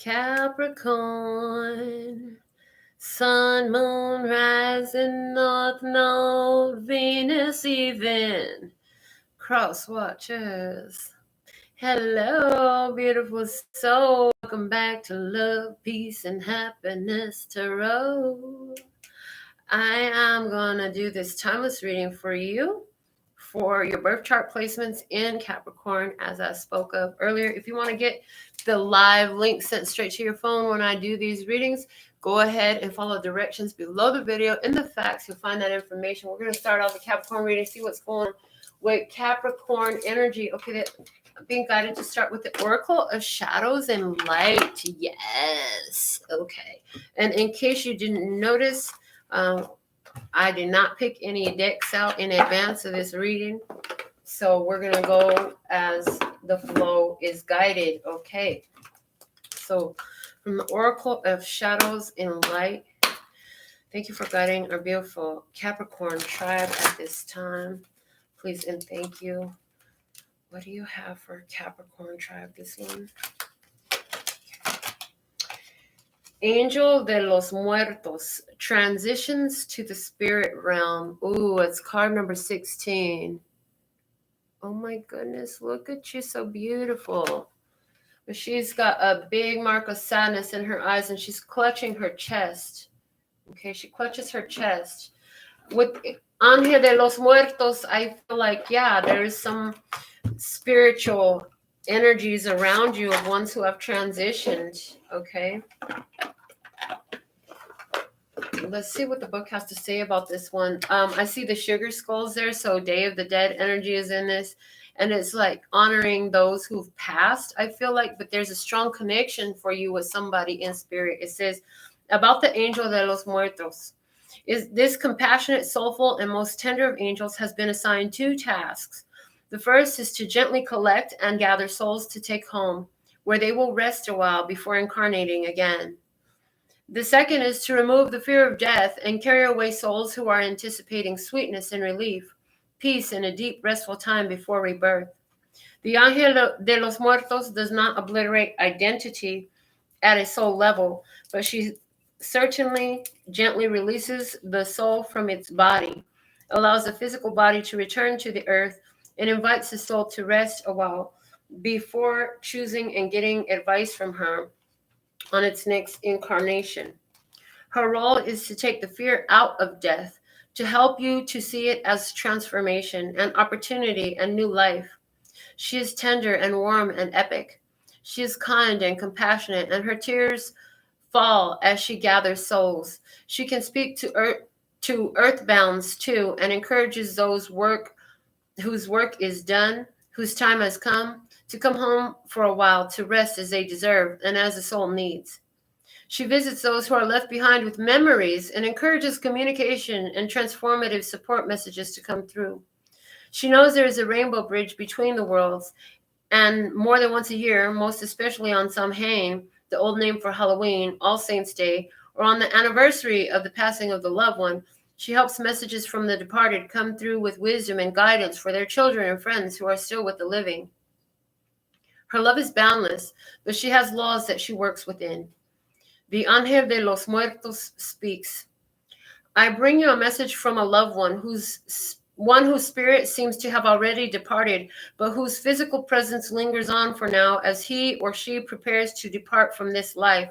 Capricorn, Sun, Moon, rising, North Node, Venus even, cross watchers. Hello, beautiful soul. Welcome back to Love, Peace, and Happiness Tarot. I am going to do this timeless reading for you for your birth chart placements in Capricorn, as I spoke of earlier. If you want to get the live link sent straight to your phone when I do these readings, go ahead and follow directions below the video. In the facts, you'll find that information. We're going to start off the Capricorn reading, see what's going on with Capricorn energy. Okay, I'm being guided to start with the Oracle of Shadows and Light. Yes. Okay. And in case you didn't notice, I did not pick any decks out in advance of this reading, so we're going to go as the flow is guided. Okay, so from the Oracle of Shadows and Light, thank you for guiding our beautiful Capricorn tribe at this time. Please and thank you. What do you have for Capricorn tribe this one? Angel de los Muertos transitions to the spirit realm. Ooh, it's card number 16. Oh my goodness, look at you, so beautiful. But she's got a big mark of sadness in her eyes and she's clutching her chest. Okay, she clutches her chest. With Ángel de los Muertos, I feel like, yeah, there's some spiritual energies around you of ones who have transitioned. Okay. Let's see what the book has to say about this one. I see the sugar skulls there, so Day of the Dead energy is in this, and it's like honoring those who've passed, I feel like, but there's a strong connection for you with somebody in spirit. It says, about the Angel de los Muertos, is this compassionate, soulful, and most tender of angels has been assigned 2 tasks. The first is to gently collect and gather souls to take home, where they will rest a while before incarnating again. The second is to remove the fear of death and carry away souls who are anticipating sweetness and relief, peace, and a deep, restful time before rebirth. The Ángel de los Muertos does not obliterate identity at a soul level, but she certainly gently releases the soul from its body, allows the physical body to return to the earth, and invites the soul to rest a while before choosing and getting advice from her on its next incarnation. Her role is to take the fear out of death, to help you to see it as transformation and opportunity and new life. She is tender and warm and epic. She is kind and compassionate, and her tears fall as she gathers souls. She can speak to earthbounds too, and encourages those whose work is done, whose time has come, to come home for a while to rest as they deserve and as the soul needs. She visits those who are left behind with memories and encourages communication and transformative support messages to come through. She knows there is a rainbow bridge between the worlds, and more than once a year, most especially on Samhain, the old name for Halloween, All Saints' Day, or on the anniversary of the passing of the loved one, she helps messages from the departed come through with wisdom and guidance for their children and friends who are still with the living. Her love is boundless, but she has laws that she works within. The Ángel de los Muertos speaks. I bring you a message from a loved one whose spirit seems to have already departed, but whose physical presence lingers on for now as he or she prepares to depart from this life.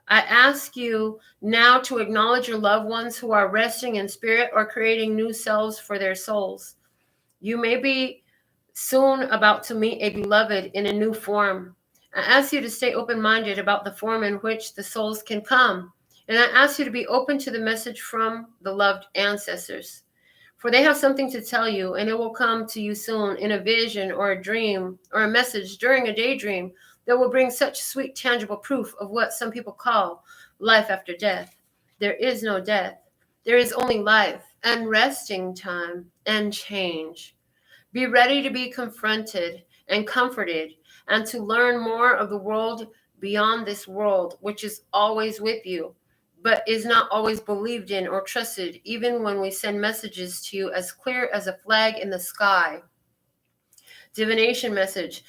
I ask you now to acknowledge your loved ones who are resting in spirit or creating new selves for their souls. You may be soon about to meet a beloved in a new form. I ask you to stay open-minded about the form in which the souls can come. And I ask you to be open to the message from the loved ancestors. For they have something to tell you, and it will come to you soon in a vision or a dream or a message during a daydream that will bring such sweet, tangible proof of what some people call life after death. There is no death. There is only life and resting time and change. Be ready to be confronted and comforted and to learn more of the world beyond this world, which is always with you, but is not always believed in or trusted, even when we send messages to you as clear as a flag in the sky. Divination message.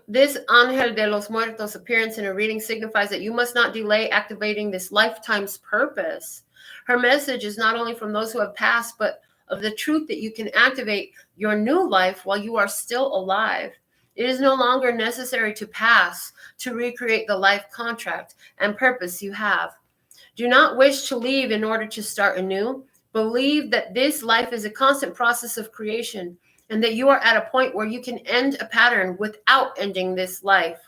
This Ángel de los Muertos appearance in a reading signifies that you must not delay activating this lifetime's purpose. Her message is not only from those who have passed, but of the truth that you can activate your new life while you are still alive. It is no longer necessary to pass to recreate the life contract and purpose you have. Do not wish to leave in order to start anew. Believe that this life is a constant process of creation, and that you are at a point where you can end a pattern without ending this life.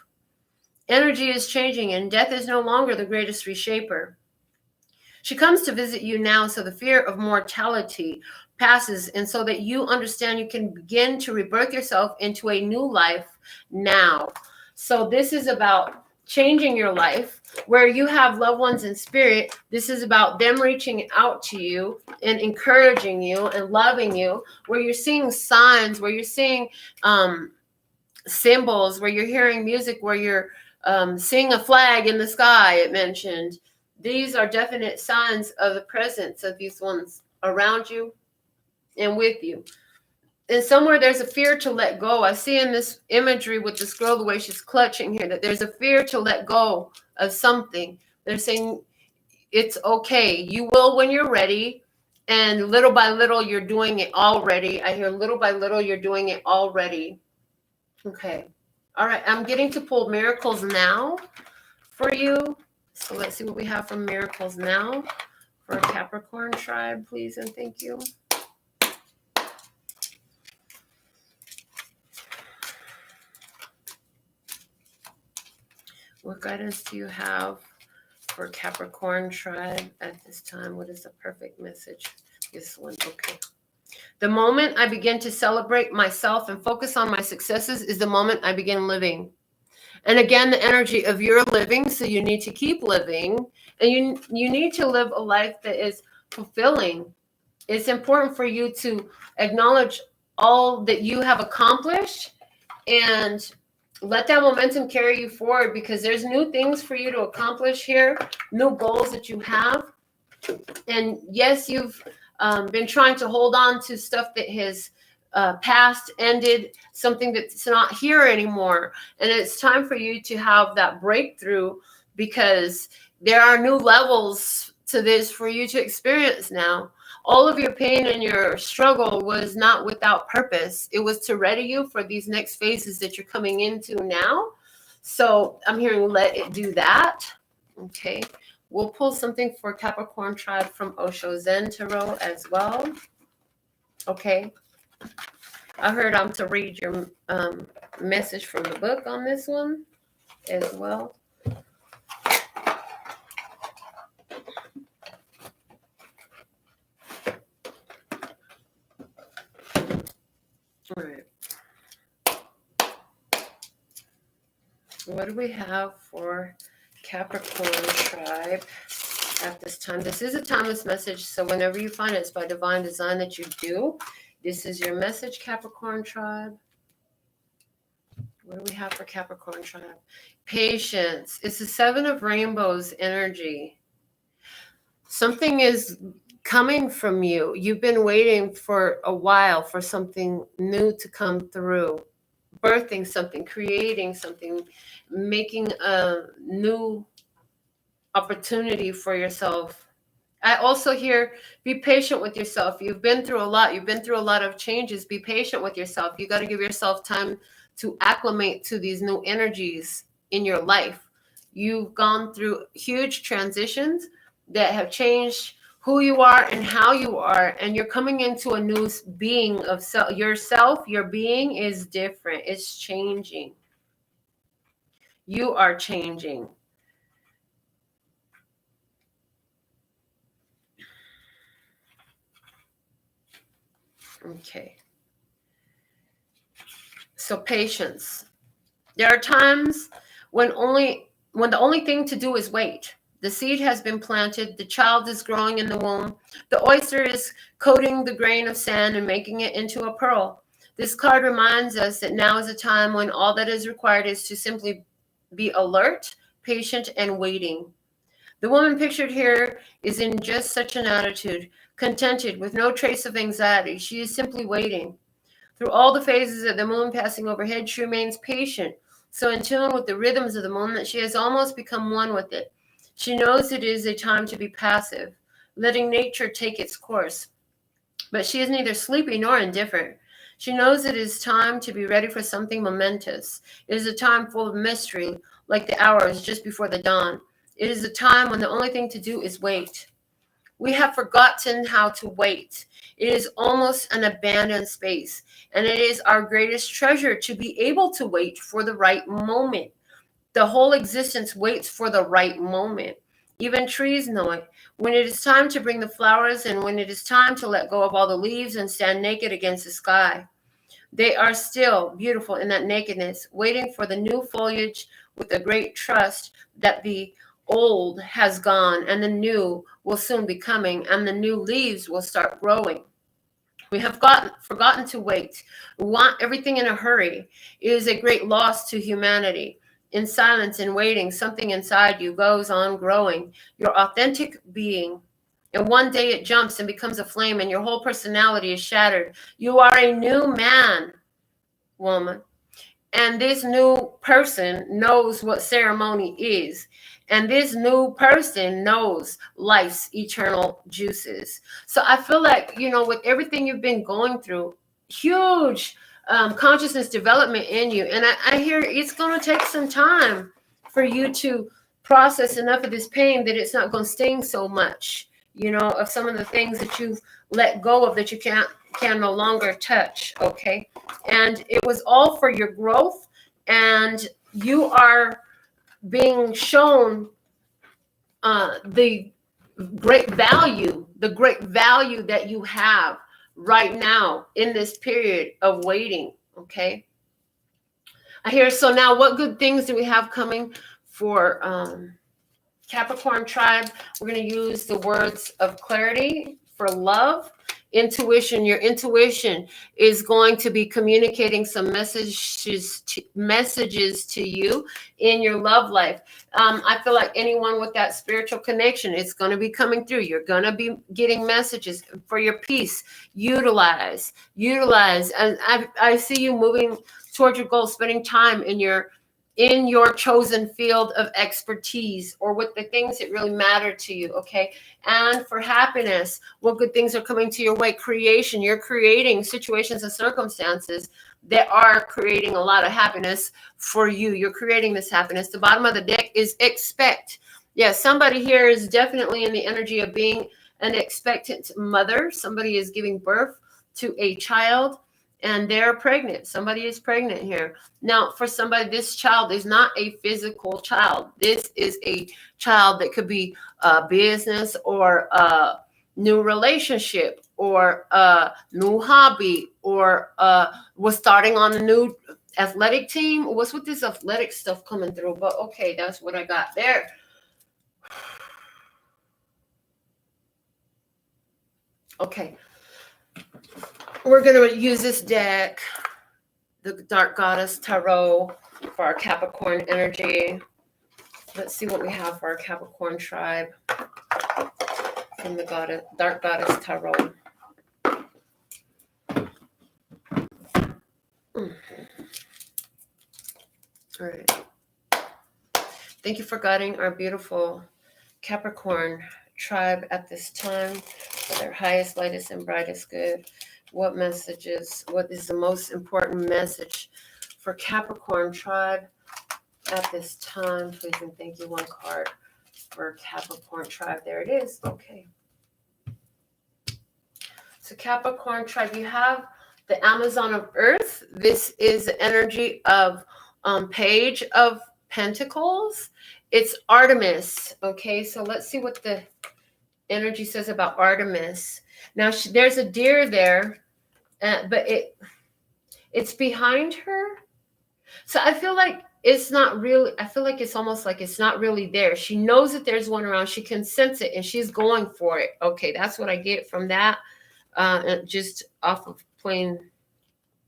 Energy is changing, and death is no longer the greatest reshaper. She comes to visit you now, so the fear of mortality passes, and so that you understand you can begin to rebirth yourself into a new life now. So this is about changing your life, where you have loved ones in spirit. This is about them reaching out to you and encouraging you and loving you, where you're seeing signs, where you're seeing symbols, where you're hearing music, where you're seeing a flag in the sky, it mentioned. These are definite signs of the presence of these ones around you and with you. And somewhere there's a fear to let go. I see in this imagery with this girl, the way she's clutching here, that there's a fear to let go of something. They're saying it's okay. You will when you're ready. And little by little, you're doing it already. I hear little by little, you're doing it already. Okay. All right. I'm getting to pull miracles now for you. So let's see what we have from miracles now for Capricorn tribe, please and thank you. What guidance do you have for Capricorn tribe at this time? What is the perfect message? This one, okay. The moment I begin to celebrate myself and focus on my successes is the moment I begin living. And again, the energy of your living, so you need to keep living, and you need to live a life that is fulfilling. It's important for you to acknowledge all that you have accomplished and let that momentum carry you forward, because there's new things for you to accomplish here, new goals that you have. And yes, you've been trying to hold on to stuff that has past, ended, something that's not here anymore. And it's time for you to have that breakthrough, because there are new levels to this for you to experience now. All of your pain and your struggle was not without purpose. It was to ready you for these next phases that you're coming into now. So I'm hearing let it do that. Okay. We'll pull something for Capricorn tribe from Osho Zen Tarot as well. Okay. I heard I'm to read your message from the book on this one as well. All right. What do we have for Capricorn tribe at this time? This is a timeless message, so whenever you find it, it's by divine design that you do. This is your message, Capricorn tribe. What do we have for Capricorn tribe? Patience. It's the Seven of Rainbows energy. Something is coming from you. You've been waiting for a while for something new to come through. Birthing something, creating something, making a new opportunity for yourself. I also hear, be patient with yourself. You've been through a lot. You've been through a lot of changes. Be patient with yourself. You got to give yourself time to acclimate to these new energies in your life. You've gone through huge transitions that have changed who you are and how you are, and you're coming into a new being of self. Yourself, your being is different. It's changing. You are changing. Okay. So patience. There are times when the only thing to do is wait. The seed has been planted. The child is growing in the womb. The oyster is coating the grain of sand and making it into a pearl. This card reminds us that now is a time when all that is required is to simply be alert, patient, and waiting. The woman pictured here is in just such an attitude, contented, with no trace of anxiety. She is simply waiting. Through all the phases of the moon passing overhead, she remains patient, so in tune with the rhythms of the moon that she has almost become one with it. She knows it is a time to be passive, letting nature take its course. But she is neither sleepy nor indifferent. She knows it is time to be ready for something momentous. It is a time full of mystery, like the hours just before the dawn. It is a time when the only thing to do is wait. We have forgotten how to wait. It is almost an abandoned space, and it is our greatest treasure to be able to wait for the right moment. The whole existence waits for the right moment. Even trees know it. When it is time to bring the flowers and when it is time to let go of all the leaves and stand naked against the sky, they are still beautiful in that nakedness, waiting for the new foliage with a great trust that the old has gone and the new will soon be coming and the new leaves will start growing. We have forgotten to wait. We want everything in a hurry. It is a great loss to humanity. In silence and waiting, something inside you goes on growing, your authentic being. And one day it jumps and becomes a flame and your whole personality is shattered. You are a new man, woman. And this new person knows what ceremony is. And this new person knows life's eternal juices. So I feel like, with everything you've been going through, huge consciousness development in you. And I hear it's going to take some time for you to process enough of this pain that it's not going to sting so much, of some of the things that you've let go of that you can no longer touch. Okay. And it was all for your growth. And you are being shown the great value that you have right now in this period of waiting. Okay. I hear, so now what good things do we have coming for Capricorn tribe? We're going to use the words of clarity for love. Intuition. Your intuition is going to be communicating some messages to you in your love life. I feel like anyone with that spiritual connection, it's going to be coming through. You're going to be getting messages for your peace. Utilize. And I see you moving towards your goal, spending time in your chosen field of expertise or with the things that really matter to you. Okay. And for happiness, what good things are coming to your way? Creation. You're creating situations and circumstances that are creating a lot of happiness for you. You're creating this happiness. The bottom of the deck is expect. Yeah, somebody here is definitely in the energy of being an expectant mother. Somebody is giving birth to a child and they're pregnant. Somebody is pregnant here. Now, for somebody, this child is not a physical child. This is a child that could be a business or a new relationship or a new hobby or was starting on a new athletic team. What's with this athletic stuff coming through? But okay, that's what I got there. Okay. We're going to use this deck, the Dark Goddess Tarot, for our Capricorn energy. Let's see what we have for our Capricorn tribe from the Dark Goddess Tarot. All right. Thank you for guiding our beautiful Capricorn tribe at this time for their highest, lightest, and brightest good. What is the most important message for Capricorn tribe at this time? Please and thank you. One card for Capricorn tribe. There it is. Okay. So Capricorn tribe, you have the Amazon of Earth. This is the energy of Page of Pentacles. It's Artemis. Okay, so let's see what the energy says about Artemis. Now there's a deer there, but it's behind her. So I feel like it's not really, I feel like it's almost like it's not really there. She knows that there's one around. She can sense it and she's going for it. Okay, that's what I get from that. Just off of plain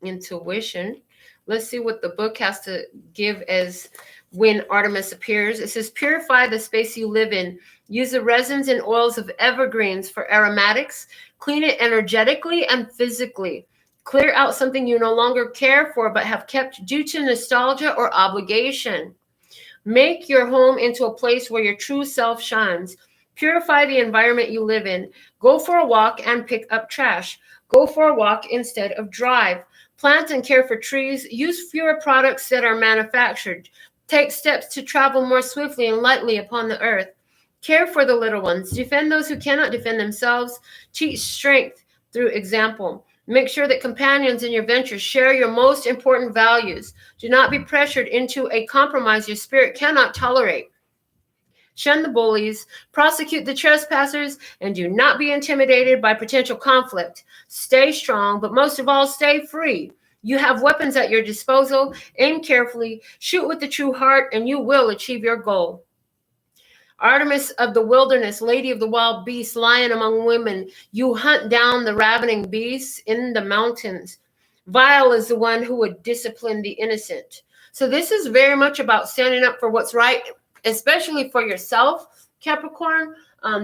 intuition. Let's see what the book has to give as when Artemis appears. It says, purify the space you live in. Use the resins and oils of evergreens for aromatics. Clean it energetically and physically. Clear out something you no longer care for but have kept due to nostalgia or obligation. Make your home into a place where your true self shines. Purify the environment you live in. Go for a walk and pick up trash. Go for a walk instead of drive. Plant and care for trees. Use fewer products that are manufactured. Take steps to travel more swiftly and lightly upon the earth. Care for the little ones. Defend those who cannot defend themselves. Teach strength through example. Make sure that companions in your ventures share your most important values. Do not be pressured into a compromise your spirit cannot tolerate. Shun the bullies, prosecute the trespassers, and do not be intimidated by potential conflict. Stay strong, but most of all, stay free. You have weapons at your disposal. Aim carefully, shoot with the true heart, and you will achieve your goal. Artemis of the wilderness, lady of the wild beasts, lion among women, you hunt down the ravening beasts in the mountains. Vile is the one who would discipline the innocent. So this is very much about standing up for what's right, especially for yourself, Capricorn.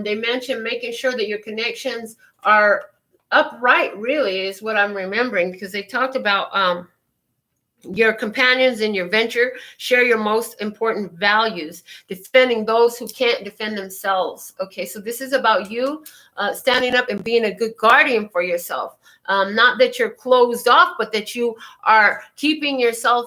They mentioned making sure that your connections are upright, really, is what I'm remembering, because they talked about your companions in your venture. Share your most important values, defending those who can't defend themselves. Okay, so this is about you standing up and being a good guardian for yourself. Not that you're closed off, but that you are keeping yourself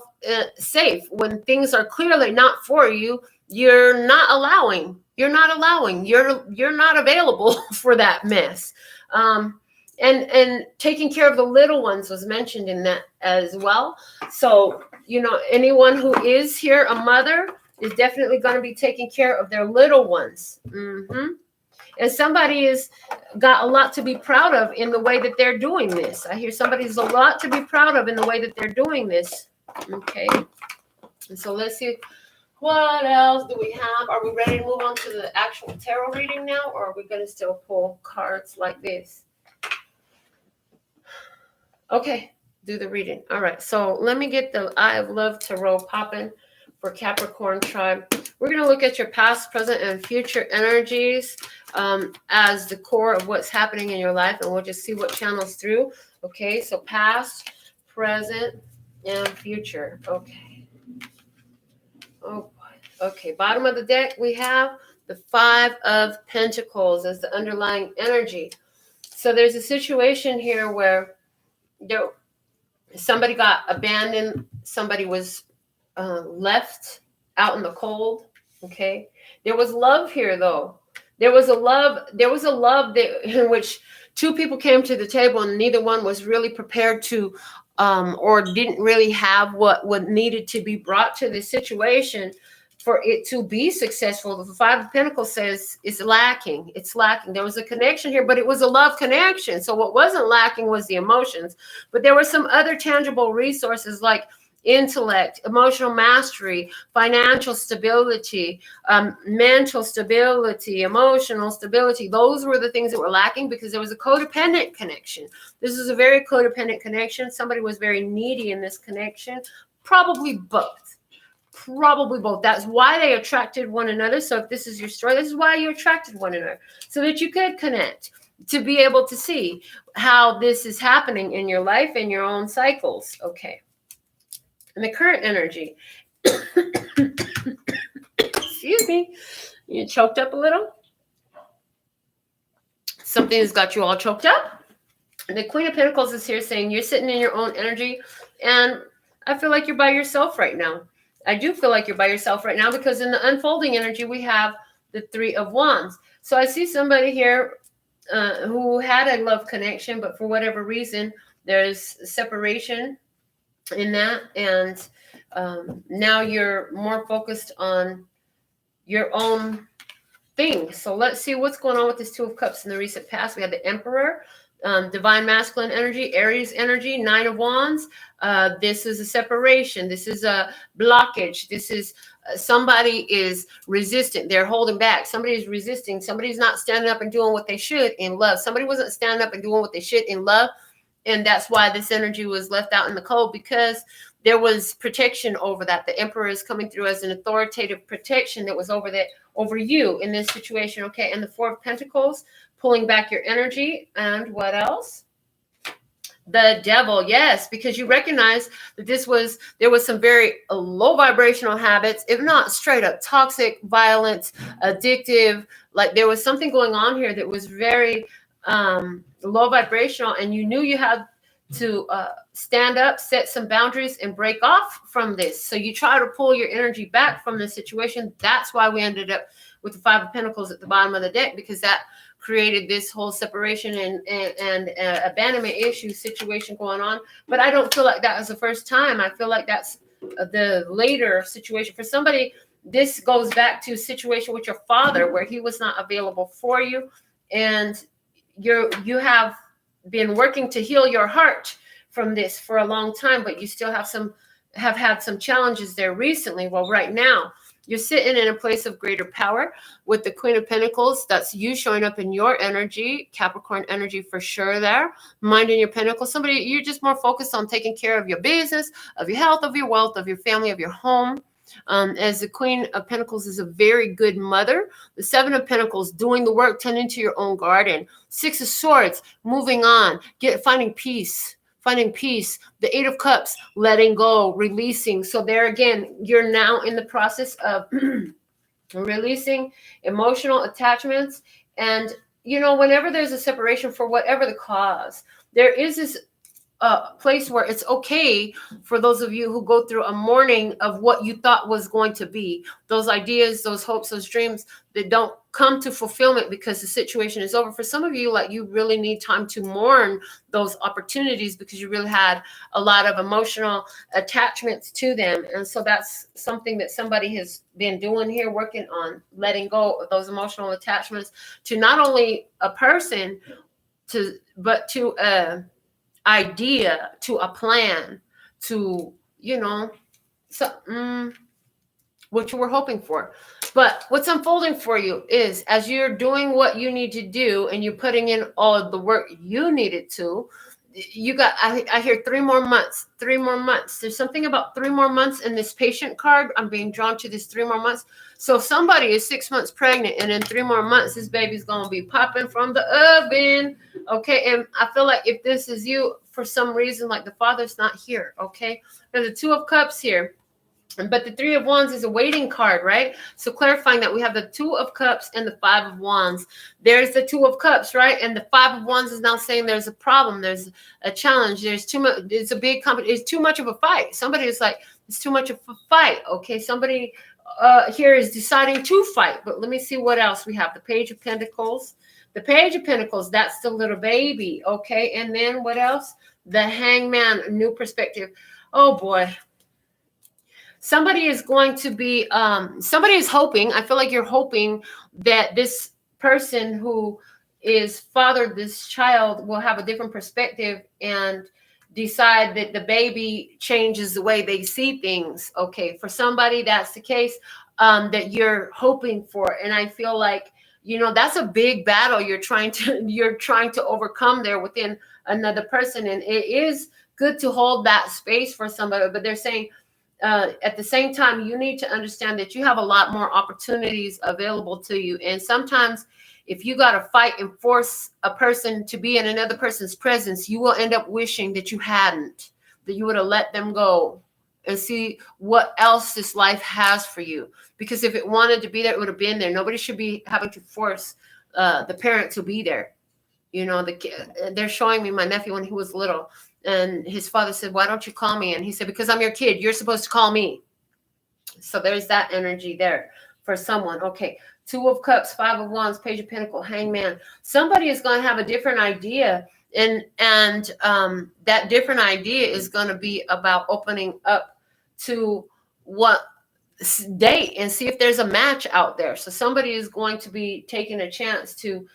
safe. When things are clearly not for you, you're not allowing. You're not available for that mess. And taking care of the little ones was mentioned in that as well. So, anyone who is here, a mother, is definitely going to be taking care of their little ones. And somebody has got a lot to be proud of in the way that they're doing this. I hear somebody's a lot to be proud of in the way that they're doing this. Okay. And so let's see. What else do we have? Are we ready to move on to the actual tarot reading now? Or are we going to still pull cards like this? Okay, do the reading. All right, so let me get the Eye of Love Tarot popping for Capricorn tribe. We're going to look at your past, present, and future energies as the core of what's happening in your life, and we'll just see what channels through. Okay, so past, present, and future. Okay. Oh, boy. Okay, bottom of the deck, we have the Five of Pentacles as the underlying energy. So there's a situation here where somebody got abandoned. Somebody was left out in the cold. Okay. There was love here, though. There was a love that, in which two people came to the table and neither one was really prepared to or didn't really have what needed to be brought to the situation for it to be successful. The Five of Pentacles says it's lacking. It's lacking. There was a connection here, but it was a love connection. So what wasn't lacking was the emotions, but there were some other tangible resources like intellect, emotional mastery, financial stability, mental stability, emotional stability. Those were the things that were lacking because there was a codependent connection. This is a very codependent connection. Somebody was very needy in this connection, probably both. That's why they attracted one another. So if this is your story, this is why you attracted one another, so that you could connect, to be able to see how this is happening in your life and your own cycles. Okay. And the current energy, excuse me, you choked up a little. Something has got you all choked up. And the Queen of Pentacles is here saying you're sitting in your own energy, and I feel like you're by yourself right now. I do feel like you're by yourself right now, because in the unfolding energy, we have the Three of Wands. So I see somebody here who had a love connection, but for whatever reason, there's separation in that. And now you're more focused on your own thing. So let's see what's going on with this Two of Cups in the recent past. We have the Emperor, divine masculine energy, Aries energy, Nine of Wands. This is a separation. This is a blockage. This is somebody is resistant. They're holding back. Somebody is resisting. Somebody's not standing up and doing what they should in love. Somebody wasn't standing up and doing what they should in love. And that's why this energy was left out in the cold, because there was protection over that. The Emperor is coming through as an authoritative protection that was over you in this situation. Okay. And the Four of Pentacles, pulling back your energy. And what else? The devil, yes, because you recognize that there was some very low vibrational habits, if not straight up toxic, violent, addictive. Like there was something going on here that was very low vibrational, and you knew you had to stand up, set some boundaries, and break off from this. So you try to pull your energy back from the situation. That's why we ended up with the Five of Pentacles at the bottom of the deck, because that created this whole separation and abandonment issue situation going on. But I don't feel like that was the first time. I feel like that's the later situation. For somebody, this goes back to a situation with your father where he was not available for you, and you have been working to heal your heart from this for a long time, but you still have had some challenges there recently. Well, right now, you're sitting in a place of greater power with the Queen of Pentacles. That's you showing up in your energy, Capricorn energy for sure there. Minding your pentacles. Somebody, you're just more focused on taking care of your business, of your health, of your wealth, of your family, of your home. As the Queen of Pentacles is a very good mother. The Seven of Pentacles, doing the work, tending to your own garden. Six of Swords, moving on, finding peace. The Eight of Cups, letting go, releasing. So there again, you're now in the process of releasing emotional attachments. And, whenever there's a separation for whatever the cause, there is this place where it's okay for those of you who go through a mourning of what you thought was going to be, those ideas, those hopes, those dreams that don't come to fulfillment because the situation is over. For some of you, like, you really need time to mourn those opportunities because you really had a lot of emotional attachments to them. And so that's something that somebody has been doing here, working on letting go of those emotional attachments to not only a person, but to a idea, to a plan, to what you were hoping for. But what's unfolding for you is, as you're doing what you need to do and you're putting in all of the work you needed to, you got, I hear 3 more months. There's something about 3 more months in this patient card. I'm being drawn to this 3 more months. So if somebody is 6 months pregnant and in 3 more months, this baby's going to be popping from the oven. Okay. And I feel like if this is you, for some reason, like the father's not here. Okay. There's the Two of Cups here. But the Three of Wands is a waiting card, right? So clarifying that we have the Two of Cups and the Five of Wands. There's the Two of Cups, right? And the Five of Wands is now saying there's a problem. There's a challenge. There's too much. It's a big company. It's too much of a fight. Somebody is like, it's too much of a fight. Okay. Somebody here is deciding to fight. But let me see what else we have. The Page of Pentacles. The Page of Pentacles, that's the little baby. Okay. And then what else? The Hangman, new perspective. Oh boy. Somebody is going to be, somebody is hoping, I feel like you're hoping that this person who is fathered this child will have a different perspective and decide that the baby changes the way they see things. Okay, for somebody, that's the case that you're hoping for. And I feel like, that's a big battle you're trying to overcome there within another person. And it is good to hold that space for somebody, but they're saying, at the same time, you need to understand that you have a lot more opportunities available to you. And sometimes if you got to fight and force a person to be in another person's presence, you will end up wishing that you hadn't, that you would have let them go and see what else this life has for you. Because if it wanted to be there, it would have been there. Nobody should be having to force the parent to be there. They're showing me my nephew when he was little. And his father said, why don't you call me? And he said, because I'm your kid. You're supposed to call me. So there's that energy there for someone. Okay. Two of Cups, Five of Wands, Page of Pentacles, Hangman. Somebody is going to have a different idea. And that different idea is going to be about opening up to what date and see if there's a match out there. So somebody is going to be taking a chance to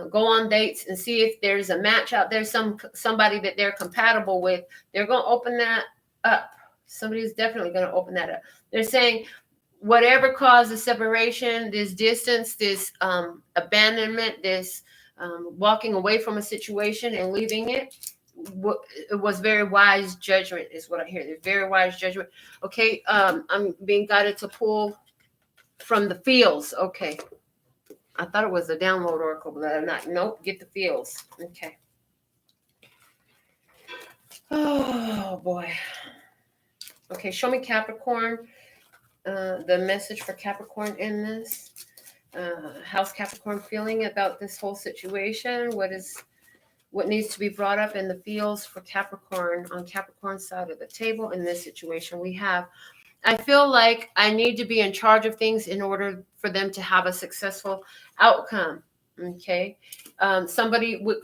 go on dates and see if there's a match out there, somebody that they're compatible with. They're going to open that up. Somebody's definitely going to open that up. They're saying whatever caused the separation, this distance, this abandonment, this walking away from a situation and leaving it, it was very wise judgment is what I hear. There's very wise judgment. Okay, I'm being guided to pull from the fields. Okay. I thought it was a download oracle, but I'm not. Nope, get the feels. Okay. Oh boy. Okay, show me Capricorn. The message for Capricorn in this. How's Capricorn feeling about this whole situation? What needs to be brought up in the fields for Capricorn on Capricorn's side of the table in this situation? I feel like I need to be in charge of things in order for them to have a successful outcome. Okay. Somebody with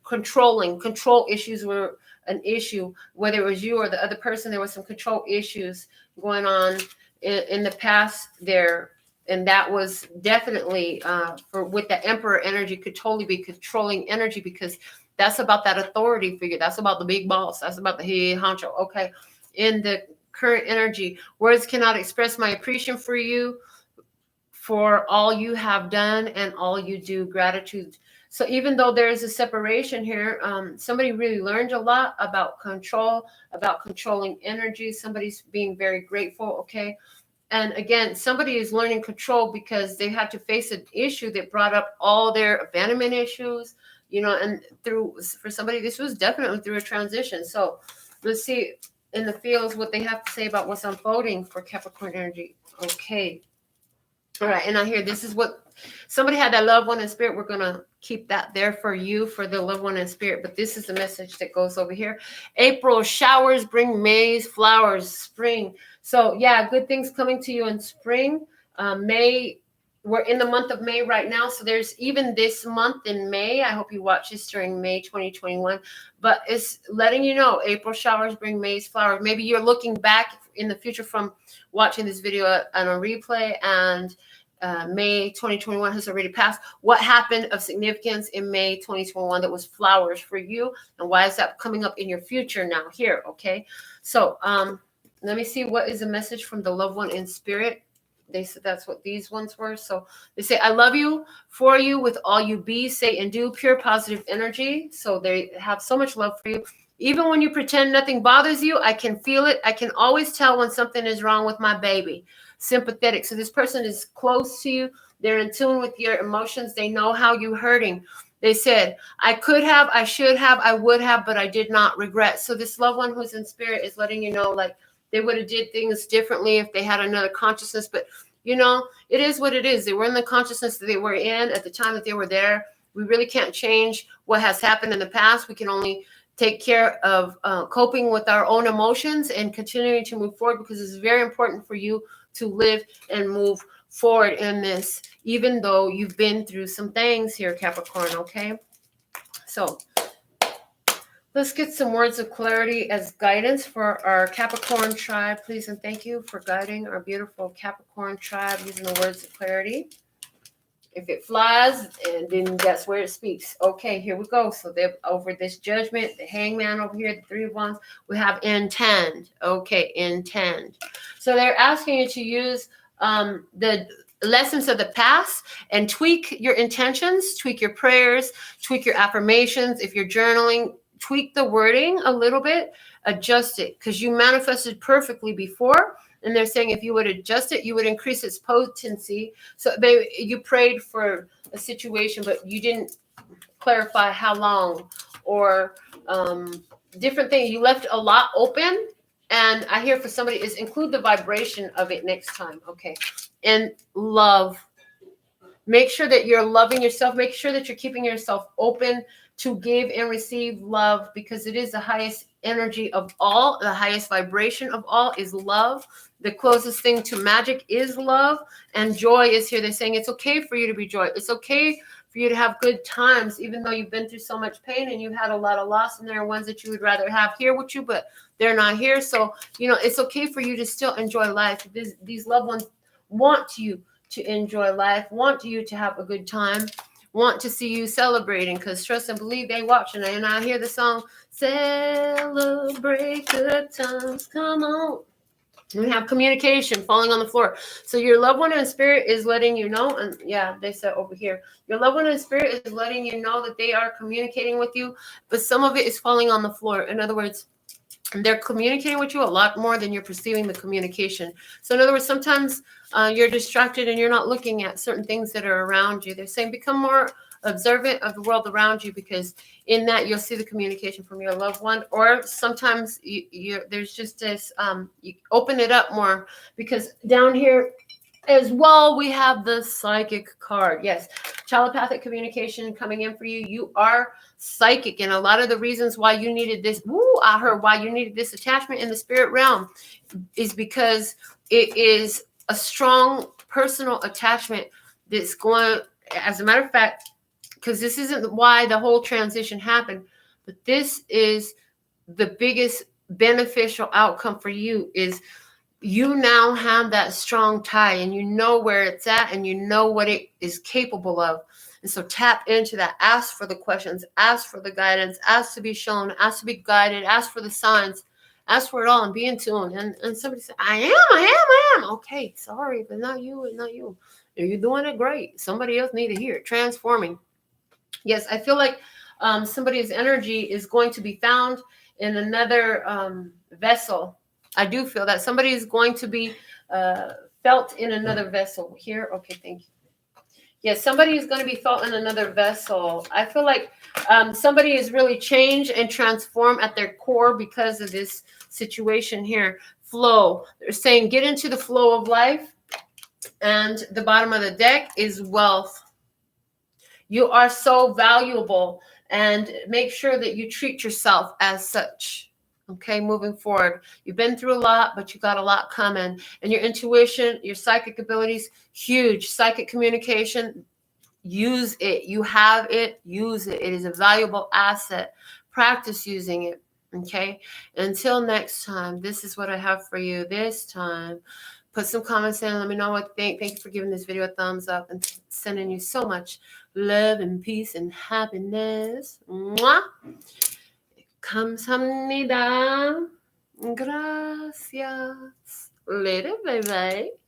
control issues were an issue, whether it was you or the other person. There was some control issues going on in the past there. And that was definitely with the Emperor energy, could totally be controlling energy, because that's about that authority figure. That's about the big boss. That's about the head honcho. Okay. In the current energy, words cannot express my appreciation for you, for all you have done and all you do. Gratitude. So even though there is a separation here, somebody really learned a lot about control, about controlling energy. Somebody's being very grateful. Okay. And again, somebody is learning control because they had to face an issue that brought up all their abandonment issues, and for somebody, this was definitely through a transition. So let's see in the fields what they have to say about what's unfolding for Capricorn energy. Okay. All right. And I hear this is what somebody had, that loved one in spirit. We're going to keep that there for you, for the loved one in spirit. But this is the message that goes over here. April, showers bring May's flowers, spring. So yeah, good things coming to you in spring. May, we're in the month of May right now. So there's even this month in May. I hope you watch this during May 2021. But it's letting you know, April showers bring May's flowers. Maybe you're looking back in the future from watching this video on a replay, and May 2021 has already passed. What happened of significance in May 2021 that was flowers for you, and why is that coming up in your future now here? Okay, so let me see what is the message from the loved one in spirit. They said that's what these ones were. So they say, I love you, for you, with all you be, say, and do, pure positive energy. So they have so much love for you. Even when you pretend nothing bothers you, I can feel it. I can always tell when something is wrong with my baby. Sympathetic. So this person is close to you. They're in tune with your emotions. They know how you're hurting. They said, I could have, I should have, I would have, but I did not regret. So this loved one who's in spirit is letting you know, like, they would have did things differently if they had another consciousness. But, it is what it is. They were in the consciousness that they were in at the time that they were there. We really can't change what has happened in the past. We can only take care of coping with our own emotions and continuing to move forward, because it's very important for you to live and move forward in this, even though you've been through some things here, Capricorn. Okay. So let's get some words of clarity as guidance for our Capricorn tribe, please. And thank you for guiding our beautiful Capricorn tribe using the words of clarity. If it flies, and then that's where it speaks. Okay, here we go. So they're over this judgment, the hangman over here, the three of wands, we have intend. Okay, intend. So they're asking you to use the lessons of the past and tweak your intentions, tweak your prayers, tweak your affirmations. If you're journaling, tweak the wording a little bit, adjust it, because you manifested perfectly before. And they're saying if you would adjust it, you would increase its potency. So you prayed for a situation, but you didn't clarify how long or different things. You left a lot open. And I hear for somebody is include the vibration of it next time. Okay. And love. Make sure that you're loving yourself. Make sure that you're keeping yourself open to give and receive love, because it is the highest energy of all. The highest vibration of all is love. The closest thing to magic is love, and joy is here. They're saying it's okay for you to be joy. It's okay for you to have good times, even though you've been through so much pain and you've had a lot of loss, and there are ones that you would rather have here with you, but they're not here. So, it's okay for you to still enjoy life. These loved ones want you to enjoy life, want you to have a good time, want to see you celebrating, because trust and believe they watching. And I hear the song, celebrate good times, come on. We have communication falling on the floor. So your loved one in spirit is letting you know, and yeah, they said over here, your loved one in spirit is letting you know that they are communicating with you, but some of it is falling on the floor. In other words, they're communicating with you a lot more than you're perceiving the communication. So in other words, sometimes you're distracted and you're not looking at certain things that are around you. They're saying become more observant of the world around you, because in that you'll see the communication from your loved one. Or sometimes there's just this, you open it up more, because down here as well, we have the psychic card. Yes, telepathic communication coming in for you. You are psychic, and a lot of the reasons why you needed this, I heard why you needed this attachment in the spirit realm is because it is a strong personal attachment that's going, as a matter of fact, because this isn't why the whole transition happened, but this is the biggest beneficial outcome for you is you now have that strong tie, and you know where it's at, and you know what it is capable of. And so tap into that. Ask for the questions, ask for the guidance, ask to be shown, ask to be guided, ask for the signs, ask for it all, and be in tune. And somebody said, I am. Okay, sorry, but not you, and not you. You're doing it great. Somebody else need to hear it. Transforming. Yes, I feel like somebody's energy is going to be found in another vessel. I do feel that somebody is going to be felt in another vessel here. Okay, thank you. Yes, somebody is going to be felt in another vessel. I feel like somebody is really changed and transformed at their core because of this situation here. Flow. They're saying get into the flow of life. And the bottom of the deck is wealth. You are so valuable, and make sure that you treat yourself as such. Okay, moving forward. You've been through a lot, but you got a lot coming. And your intuition, your psychic abilities, huge. Psychic communication, use it. You have it, use it. It is a valuable asset. Practice using it. Okay, until next time, this is what I have for you this time. Put some comments in. Let me know what you think. Thank you for giving this video a thumbs up and sending you so much love and peace and happiness. Mwah. 감사합니다. Gracias. Later, bye-bye.